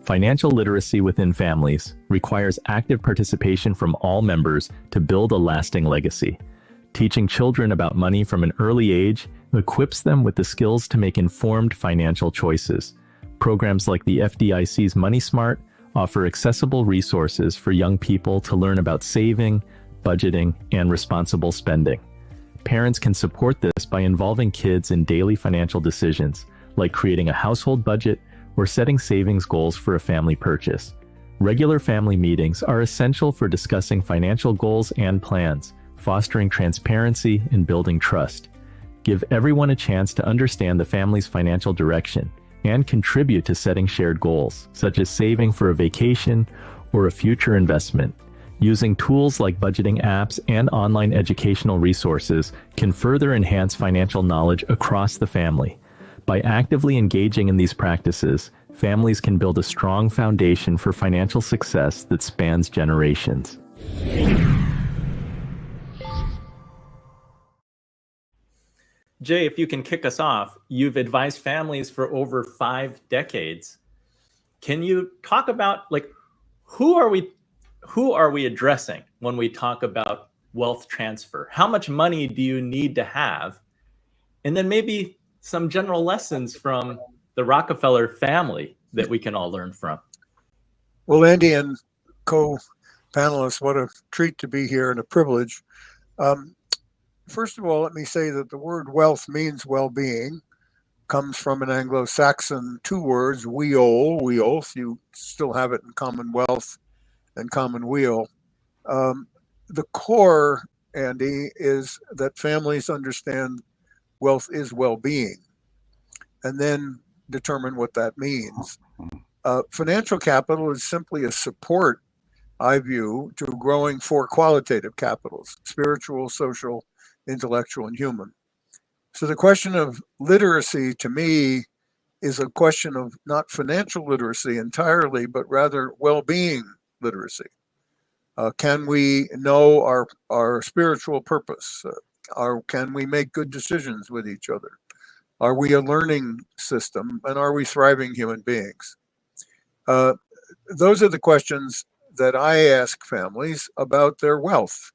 Financial literacy within families requires active participation from all members to build a lasting legacy. Teaching children about money from an early age equips them with the skills to make informed financial choices. Programs like the FDIC's Money Smart offer accessible resources for young people to learn about saving, budgeting, and responsible spending. Parents can support this by involving kids in daily financial decisions, like creating a household budget or setting savings goals for a family purchase. Regular family meetings are essential for discussing financial goals and plans, fostering transparency and building trust. Give everyone a chance to understand the family's financial direction and contribute to setting shared goals, such as saving for a vacation or a future investment. Using tools like budgeting apps and online educational resources can further enhance financial knowledge across the family. By actively engaging in these practices, families can build a strong foundation for financial success that spans generations. Jay, if you can kick us off, you've advised families for over 5 decades. Can you talk about who are we addressing when we talk about wealth transfer? How much money do you need to have? And then maybe some general lessons from the Rockefeller family that we can all learn from. Well, Andy and co-panelists, what a treat to be here and a privilege. First of all, let me say that the word wealth means well-being, comes from an Anglo-Saxon 2 words, wealth, you still have it in commonwealth and commonweal. The core, Andy, is that families understand wealth is well-being, and then determine what that means. Financial capital is simply a support, I view, to growing 4 qualitative capitals: spiritual, social, intellectual, and human. So the question of literacy, to me, is a question of not financial literacy entirely, but rather well-being literacy. Can we know our spiritual purpose? Can we make good decisions with each other? Are we a learning system, and are we thriving human beings? Those are the questions that I ask families about their wealth,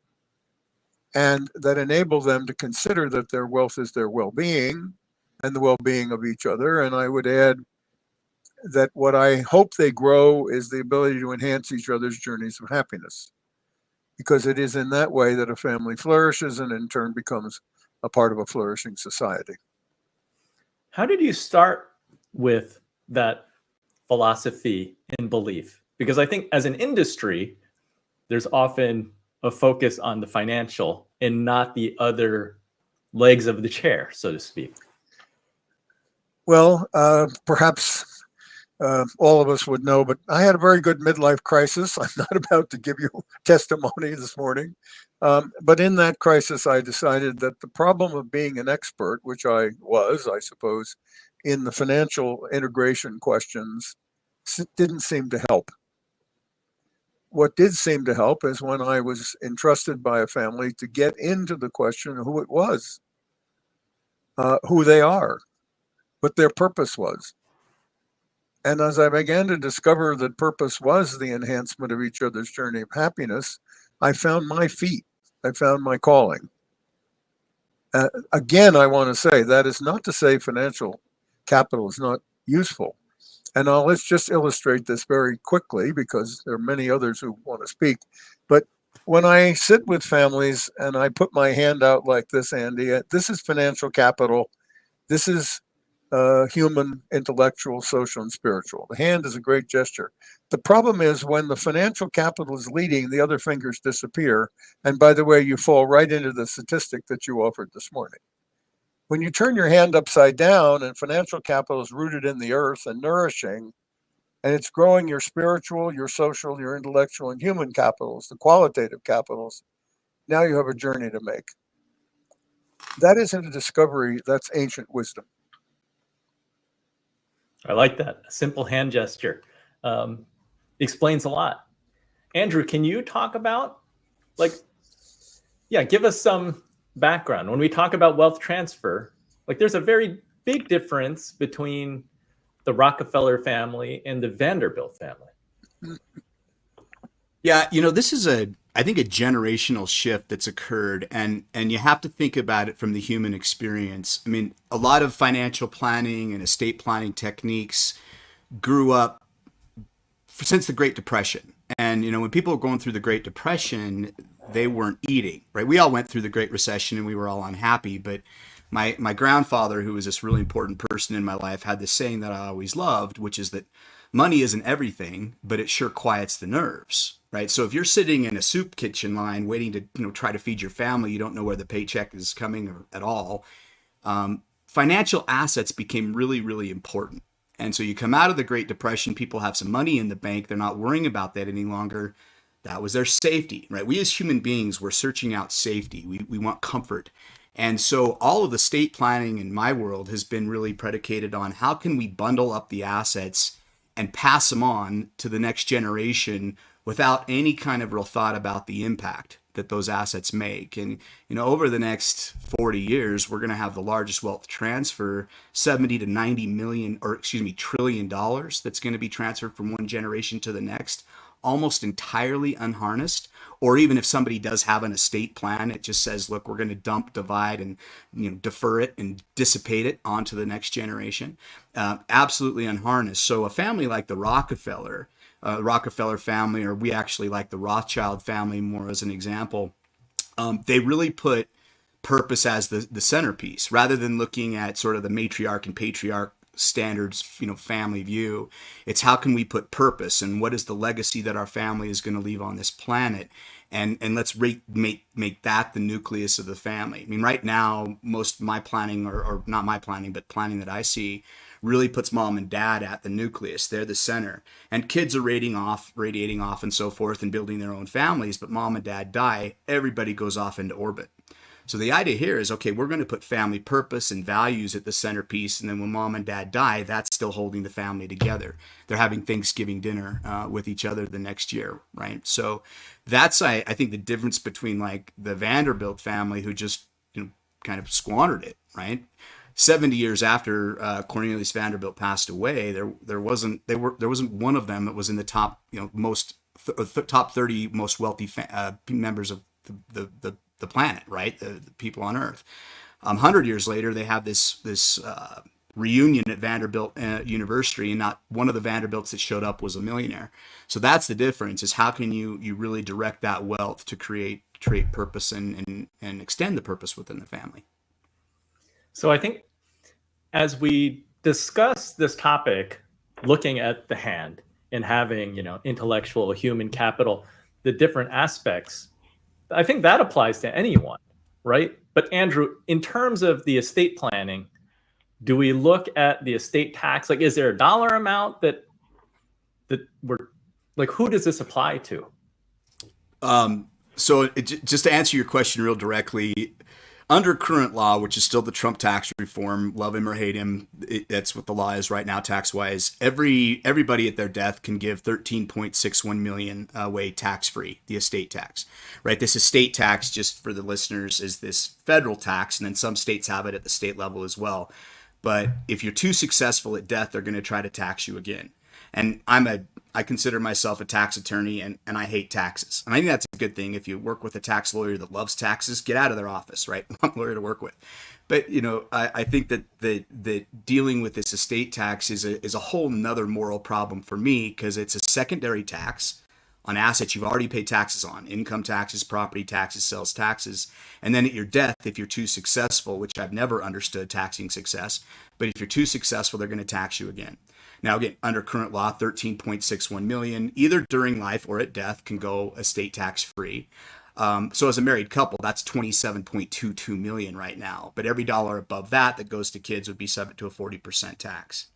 and that enable them to consider that their wealth is their well-being and the well-being of each other. And I would add that what I hope they grow is the ability to enhance each other's journeys of happiness, because it is in that way that a family flourishes and in turn becomes a part of a flourishing society. How did you start with that philosophy and belief? Because I think as an industry, there's often a focus on the financial and not the other legs of the chair, so to speak. Well, perhaps all of us would know, but I had a very good midlife crisis. I'm not about to give you testimony this morning. But in that crisis, I decided that the problem of being an expert, which I was, I suppose, in the financial integration questions, didn't seem to help. What did seem to help is when I was entrusted by a family to get into the question of who it was, who they are, what their purpose was. And as I began to discover that purpose was the enhancement of each other's journey of happiness, I found my feet. I found my calling. Again, I want to say that is not to say financial capital is not useful. And let's just illustrate this very quickly, because there are many others who want to speak. But when I sit with families and I put my hand out like this, Andy, this is financial capital. This is human, intellectual, social, and spiritual. The hand is a great gesture. The problem is when the financial capital is leading, the other fingers disappear. And by the way, you fall right into the statistic that you offered this morning. When you turn your hand upside down and financial capital is rooted in the earth and nourishing, and it's growing your spiritual, your social, your intellectual, and human capitals, the qualitative capitals, now you have a journey to make. That isn't a discovery, that's ancient wisdom. I like that. A simple hand gesture explains a lot. Andrew, can you talk about, give us some background. When we talk about wealth transfer, there's a very big difference between the Rockefeller family and the Vanderbilt family? Yeah, this is I think a generational shift that's occurred, and you have to think about it from the human experience. I mean, a lot of financial planning and estate planning techniques grew up since the Great Depression. And when people were going through the Great Depression, they weren't eating, right? We all went through the Great Recession and we were all unhappy, but my grandfather, who was this really important person in my life, had this saying that I always loved, which is that money isn't everything, but it sure quiets the nerves, right? So if you're sitting in a soup kitchen line waiting to try to feed your family, you don't know where the paycheck is coming or at all. Financial assets became really, really important. And so you come out of the Great Depression, people have some money in the bank, they're not worrying about that any longer. That was their safety, right? We as human beings, we're searching out safety. We want comfort. And so all of the estate planning in my world has been really predicated on how can we bundle up the assets and pass them on to the next generation without any kind of real thought about the impact that those assets make. And over the next 40 years, we're going to have the largest wealth transfer, 70 to 90 million, or excuse me, $1 trillion that's going to be transferred from one generation to the next, almost entirely unharnessed. Or even if somebody does have an estate plan, it just says, look, we're going to dump, divide, and defer it and dissipate it onto the next generation. Absolutely unharnessed. So a family like the Rockefeller family, or we actually like the Rothschild family more as an example, they really put purpose as the centerpiece, rather than looking at sort of the matriarch and patriarch standards, family view. It's how can we put purpose, and what is the legacy that our family is going to leave on this planet, and let's make that the nucleus of the family. I mean, right now, most my planning, or not my planning, but planning that I see, really puts mom and dad at the nucleus. They're the center, and kids are radiating off and so forth and building their own families. But mom and dad die, everybody goes off into orbit. So the idea here is, okay, we're going to put family purpose and values at the centerpiece. And then when mom and dad die, that's still holding the family together. They're having Thanksgiving dinner with each other the next year, right? So that's, I think, the difference between like the Vanderbilt family, who just kind of squandered it, right? 70 years after Cornelius Vanderbilt passed away, there wasn't one of them that was in the top top 30 most wealthy members of the planet, right? The people on Earth. 100 years later, they have this reunion at Vanderbilt University, and not one of the Vanderbilts that showed up was a millionaire. So that's the difference: is how can you really direct that wealth to create purpose and extend the purpose within the family. So I think as we discuss this topic, looking at the hand and having, intellectual, human capital, the different aspects, I think that applies to anyone, right? But Andrew, in terms of the estate planning, do we look at the estate tax? Like, is there a dollar amount that we're like, who does this apply to? So just to answer your question real directly, under current law, which is still the Trump tax reform, love him or hate him, that's what the law is right now, tax-wise. Everybody at their death can give 13.61 million away tax-free, the estate tax, right? This estate tax, just for the listeners, is this federal tax, and then some states have it at the state level as well. But if you're too successful at death, they're going to try to tax you again. And I consider myself a tax attorney, and I hate taxes. And I think that's a good thing. If you work with a tax lawyer that loves taxes, get out of their office, right? I'm a lawyer to work with. But, I think that the dealing with this estate tax is a whole nother moral problem for me, because it's a secondary tax on assets you've already paid taxes on: income taxes, property taxes, sales taxes. And then at your death, if you're too successful, which I've never understood taxing success, but if you're too successful, they're going to tax you again. Now, again, under current law, 13.61 million, either during life or at death, can go estate tax free. So as a married couple, that's 27.22 million right now. But every dollar above that goes to kids would be subject to a 40% tax.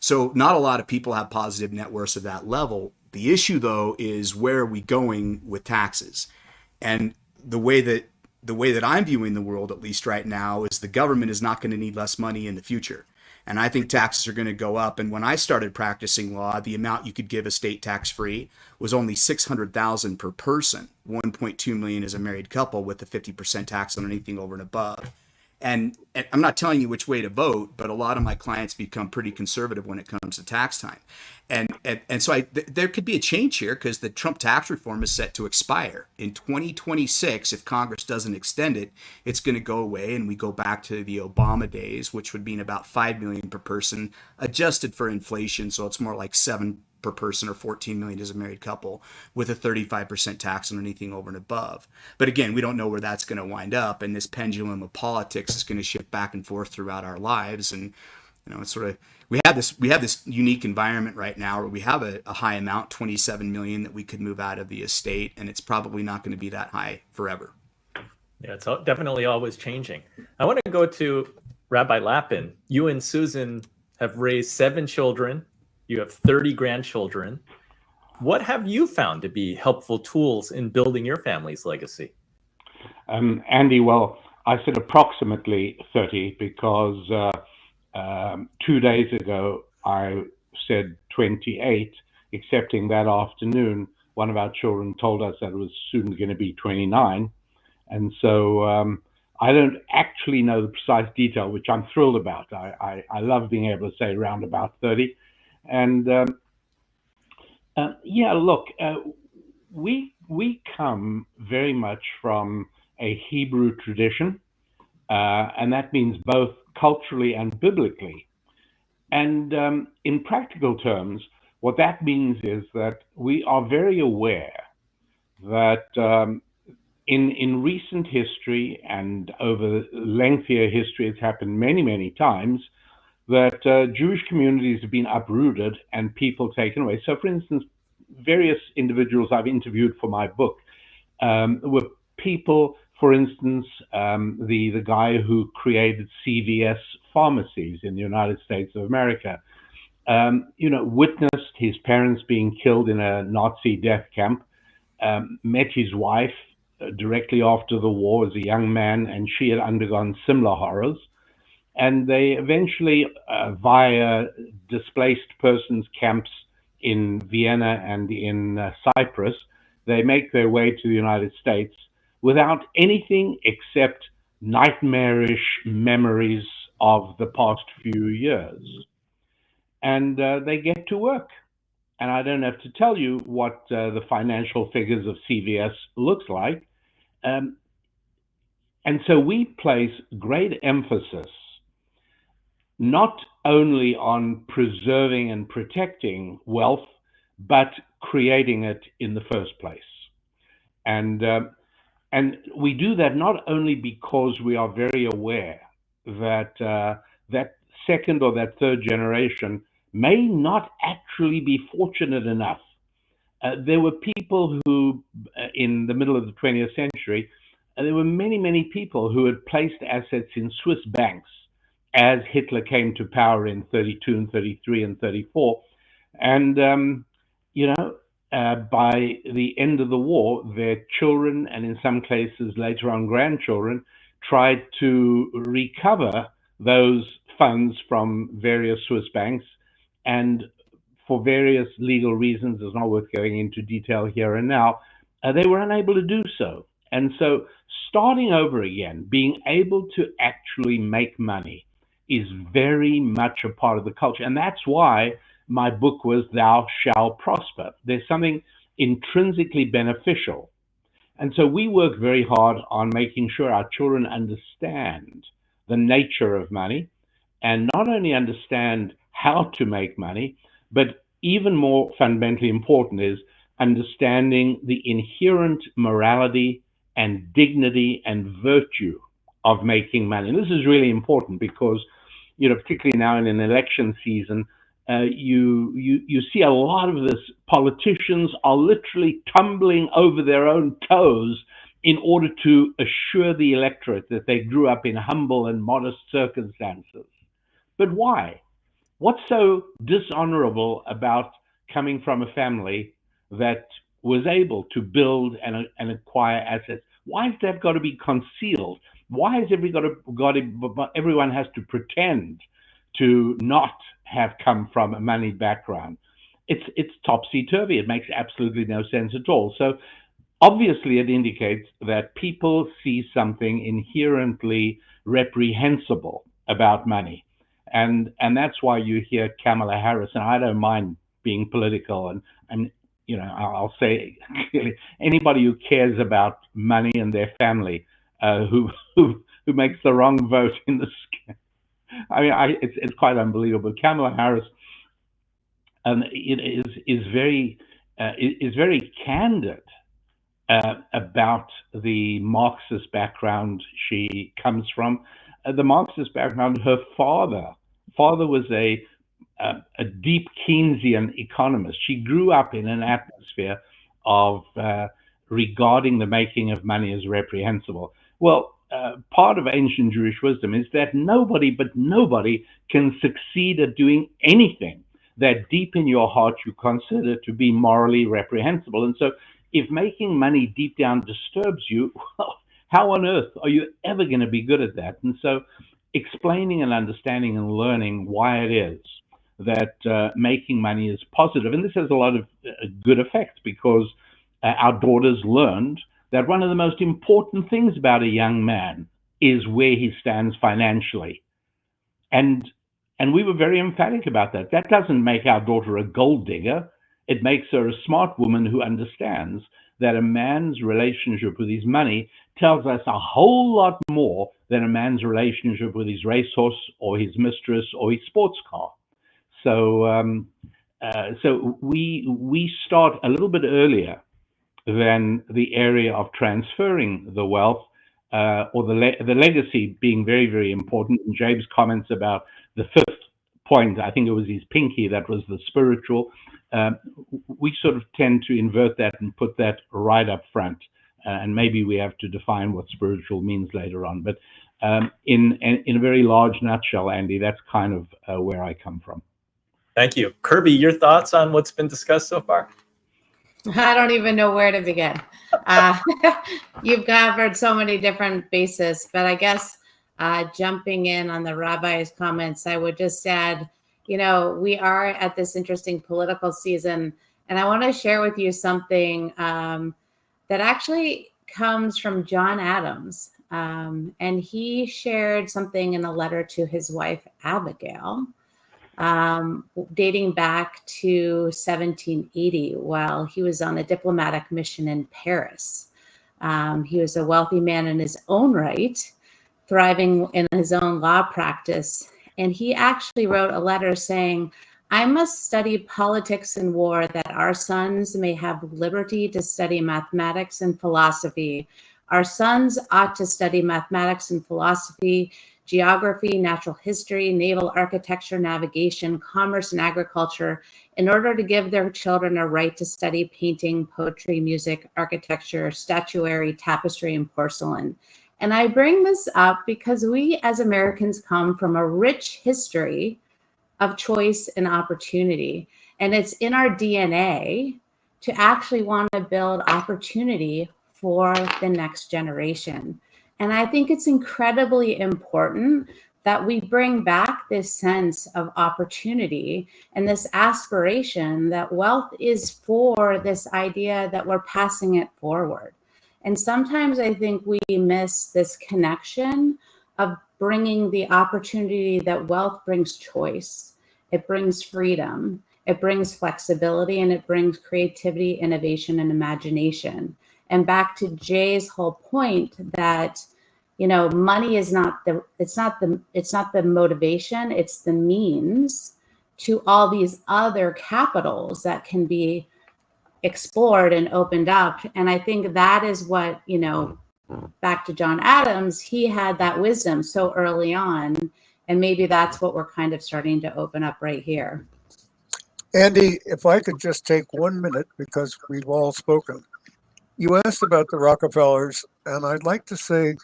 So not a lot of people have positive net worths at that level. The issue, though, is where are we going with taxes? And the way that I'm viewing the world, at least right now, is the government is not going to need less money in the future. And I think taxes are going to go up. And when I started practicing law, the amount you could give estate tax free was only $600,000 per person. 1.2 million as a married couple, with the 50% tax on anything over and above. And I'm not telling you which way to vote, but a lot of my clients become pretty conservative when it comes to tax time. And so there could be a change here because the Trump tax reform is set to expire in 2026. If Congress doesn't extend it, it's going to go away, and we go back to the Obama days, which would mean about 5 million per person, adjusted for inflation. So it's more like 7 per person, or 14 million as a married couple, with a 35% tax on anything over and above. But again, we don't know where that's going to wind up, and this pendulum of politics is going to shift back and forth throughout our lives. And it's sort of, we have this unique environment right now where we have a high amount, 27 million, that we could move out of the estate, and it's probably not going to be that high forever. Yeah, it's definitely always changing. I want to go to Rabbi Lapin. You and Susan have raised 7 children. You have 30 grandchildren. What have you found to be helpful tools in building your family's legacy? Andy, well, I said approximately 30 because 2 days ago I said 28, excepting that afternoon one of our children told us that it was soon going to be 29. And so I don't actually know the precise detail, which I'm thrilled about. I love being able to say around about 30. And look, we come very much from a Hebrew tradition, and that means both culturally and biblically. And in practical terms, what that means is that we are very aware that in recent history and over lengthier history, it's happened many, many times, that Jewish communities have been uprooted and people taken away. So, for instance, various individuals I've interviewed for my book were people, for instance, the guy who created CVS pharmacies in the United States of America, witnessed his parents being killed in a Nazi death camp, met his wife directly after the war as a young man, and she had undergone similar horrors. And they eventually, via displaced persons camps in Vienna and in Cyprus, they make their way to the United States without anything except nightmarish memories of the past few years. And they get to work. And I don't have to tell you what the financial figures of CVS looks like. And so we place great emphasis not only on preserving and protecting wealth, but creating it in the first place. And we do that not only because we are very aware that that second or that third generation may not actually be fortunate enough. There were people who, in the middle of the 20th century, there were many, many people who had placed assets in Swiss banks as Hitler came to power in 32 and 33 and 34. And, by the end of the war, their children, and in some cases later on grandchildren, tried to recover those funds from various Swiss banks. And for various legal reasons, it's not worth going into detail here and now, they were unable to do so. And so starting over again, being able to actually make money is very much a part of the culture. And that's why my book was Thou Shalt Prosper. There's something intrinsically beneficial. And so we work very hard on making sure our children understand the nature of money, and not only understand how to make money, but even more fundamentally important is understanding the inherent morality and dignity and virtue of making money. And this is really important because, particularly now in an election season, you see a lot of this. Politicians are literally tumbling over their own toes in order to assure the electorate that they grew up in humble and modest circumstances. But why? What's so dishonorable about coming from a family that was able to build and acquire assets? Why has that got to be concealed? Why has everyone has to pretend to not have come from a money background? It's topsy-turvy. It makes absolutely no sense at all. So obviously it indicates that people see something inherently reprehensible about money. And that's why you hear Kamala Harris, and I don't mind being political, and you know, I'll say clearly, anybody who cares about money and their family, who makes the wrong vote in the I mean, it's quite unbelievable. Kamala Harris, it is very candid about the Marxist background she comes from. The Marxist background, her father was a deep Keynesian economist. She grew up in an atmosphere of regarding the making of money as reprehensible. Well, part of ancient Jewish wisdom is that nobody can succeed at doing anything that deep in your heart you consider to be morally reprehensible. And so if making money deep down disturbs you, well, how on earth are you ever going to be good at that? And so explaining and understanding and learning why it is that making money is positive. And this has a lot of good effects, because our daughters learned that one of the most important things about a young man is where he stands financially. And we were very emphatic about that. That doesn't make our daughter a gold digger. It makes her a smart woman who understands that a man's relationship with his money tells us a whole lot more than a man's relationship with his racehorse or his mistress or his sports car. So we start a little bit earlier than the area of transferring the wealth, or the legacy being very, very important. And Jabe's comments about the fifth point, I think it was his pinky, that was the spiritual. We sort of tend to invert that and put that right up front. And maybe we have to define what spiritual means later on. But in a very large nutshell, Andy, that's kind of where I come from. Thank you. Kirby, your thoughts on what's been discussed so far? I don't even know where to begin. You've covered so many different bases, but I guess jumping in on the rabbi's comments, I would just add, you know, we are at this interesting political season, and I want to share with you something that actually comes from John Adams. And he shared something in a letter to his wife, Abigail, dating back to 1780 while he was on a diplomatic mission in Paris. He was a wealthy man in his own right, thriving in his own law practice. And he actually wrote a letter saying, "I must study politics and war that our sons may have liberty to study mathematics and philosophy. Our sons ought to study mathematics and philosophy, geography, natural history, naval architecture, navigation, commerce, and agriculture in order to give their children a right to study painting, poetry, music, architecture, statuary, tapestry, and porcelain." And I bring this up because we as Americans come from a rich history of choice and opportunity. And it's in our DNA to actually want to build opportunity for the next generation. And I think it's incredibly important that we bring back this sense of opportunity and this aspiration that wealth is for this idea that we're passing it forward. And sometimes I think we miss this connection of bringing the opportunity that wealth brings choice. It brings freedom, it brings flexibility, and it brings creativity, innovation, and imagination. And back to Jay's whole point that, you know, money is not the motivation, it's the means to all these other capitals that can be explored and opened up. And I think that is what, you know, back to John Adams, he had that wisdom so early on. And maybe that's what we're kind of starting to open up right here. Andy, if I could just take 1 minute, because we've all spoken. You asked about the Rockefellers, and I'd like to say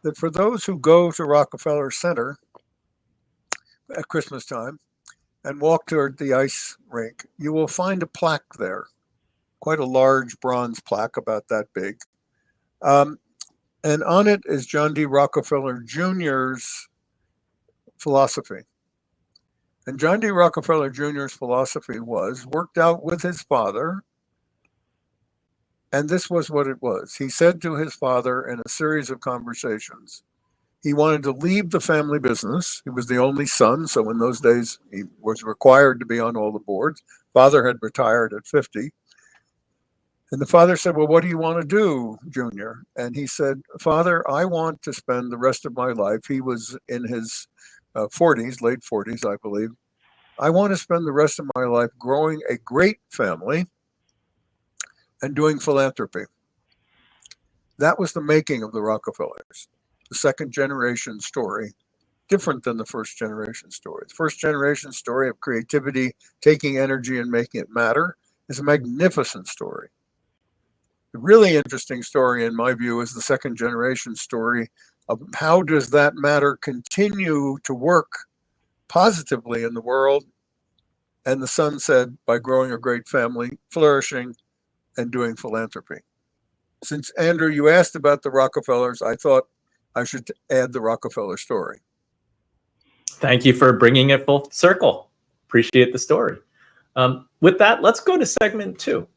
that for those who go to Rockefeller Center at Christmas time and walk toward the ice rink, you will find a plaque there, quite a large bronze plaque about that big. And on it is John D. Rockefeller Jr.'s philosophy. And John D. Rockefeller Jr.'s philosophy was worked out with his father And this was what it was. He said to his father in a series of conversations, he wanted to leave the family business. He was the only son, so in those days he was required to be on all the boards. Father had retired at 50. And the father said, well, what do you want to do, Junior? And he said, Father, I want to spend the rest of my life. He was in his 40s, late 40s, I believe. I want to spend the rest of my life growing a great family and doing philanthropy. That was the making of the Rockefellers. The second generation story, different than the first generation story. The first generation story of creativity, taking energy and making it matter, is a magnificent story. The really interesting story, in my view, is the second generation story of how does that matter continue to work positively in the world. And the son said, by growing a great family, flourishing, and doing philanthropy. Since, Andrew, you asked about the Rockefellers, I thought I should add the Rockefeller story. Thank you for bringing it full circle. Appreciate the story. With that, let's go to segment 2.